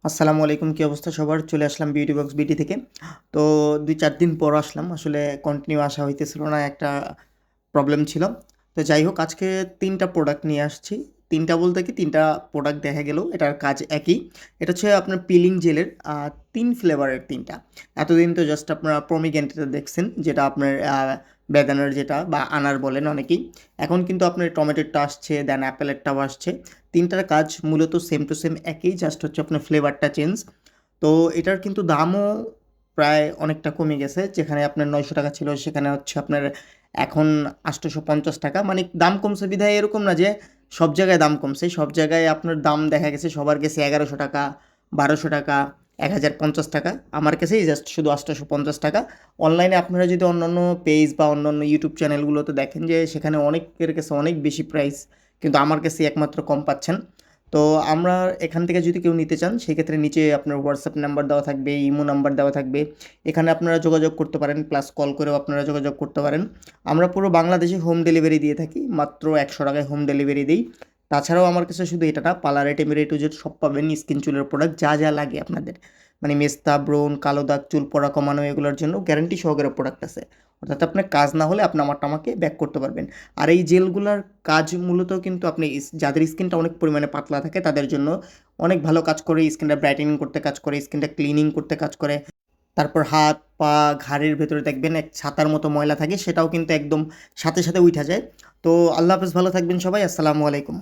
আসসালামু আলাইকুম, কী অবস্থা সবার? চলে আসলাম বিউটি বক্স বিডি থেকে। তো ২-৪ দিন পর আসলাম। আসলে কন্টিনিউ আসা হইতেছিল না, একটা প্রবলেম ছিল। তো যাই হোক, আজকে ৩ টা প্রোডাক্ট নিয়ে আসছি। ৩ টা বলতে কি ৩ টা প্রোডাক্ট দেখা গেলেও এটার কাজ একই। এটা হচ্ছে আপনার পিলিং জেলের ৩ ফ্লেভারের ৩ টা। এতদিন তো জাস্ট আপনারা পমিগ্রেনেটটা দেখছেন, যেটা আপনার বেদানার যেটা বা আনার বলেন অনেকেই। এখন কিন্তু আপনার টমেটোরটা আসছে, দেন অ্যাপেলেরটাও আসছে। ৩ টার কাজ মূলত সেম টু সেম একই, জাস্ট হচ্ছে আপনার ফ্লেভারটা চেঞ্জ। তো এটার কিন্তু দামও প্রায় অনেকটা কমে গেছে। যেখানে আপনার ৳৯০০ ছিল সেখানে হচ্ছে আপনার এখন ৳৮৫০ মানে দাম কমছে বিধায় এরকম না যে সব জায়গায় দাম কমছে। সব জায়গায় আপনার দাম দেখা গেছে সবার কাছে ৳১১০০, ৳১২০০, ৳১,০৫০। আমার কাছেই জাস্ট শুধু ৳৮৫০। অনলাইনে আপনারা যদি অন্যান্য পেজ বা অন্যান্য ইউটিউব চ্যানেলগুলোতে দেখেন যে সেখানে অনেকের কাছে অনেক বেশি প্রাইস, কিন্তু আমার কাছে একমাত্র কম পাচ্ছেন। তো আমরা এখান থেকে যদি কেউ নিতে চান সেক্ষেত্রে নিচে আপনার হোয়াটসঅ্যাপ নাম্বার দেওয়া থাকবে, ইমো নাম্বার দেওয়া থাকবে। এখানে আপনারা যোগাযোগ করতে পারেন, প্লাস কল করেও আপনারা যোগাযোগ করতে পারেন। আমরা পুরো বাংলাদেশে হোম ডেলিভারি দিয়ে থাকি, মাত্র ৳১০০ হোম ডেলিভারি দিই। তাছাড়াও আমার কাছে শুধু এটা না, parlour item A to Z সব পাবেন। স্কিন চুলের প্রোডাক্ট যা যা লাগে আপনাদের, মানে মেস্তা, ব্রণ, কালো দাগ, চুল পড়া কমানো, এগুলোর জন্য গ্যারান্টি সহকারে প্রোডাক্ট আছে। অর্থাৎ আপনার কাজ না হলে আপনি আমারটা আমাকে ব্যাক করতে পারবেন। আর এই জেলগুলার কাজ মূলত কিন্তু আপনি যাদের স্কিনটা অনেক পরিমাণে পাতলা থাকে তাদের জন্য অনেক ভালো কাজ করে। স্কিনটা ব্রাইটেনিং করতে কাজ করে, স্কিনটা ক্লিনিং করতে কাজ করে। তারপর হাত, পা, ঘাড়ের ভেতরে দেখবেন এক ছাতার মতো ময়লা থাকে, সেটাও কিন্তু একদম সাথে সাথে উইঠা যায়। তো আল্লাহ হাফেজ, ভালো থাকবেন সবাই। আসসালামু আলাইকুম।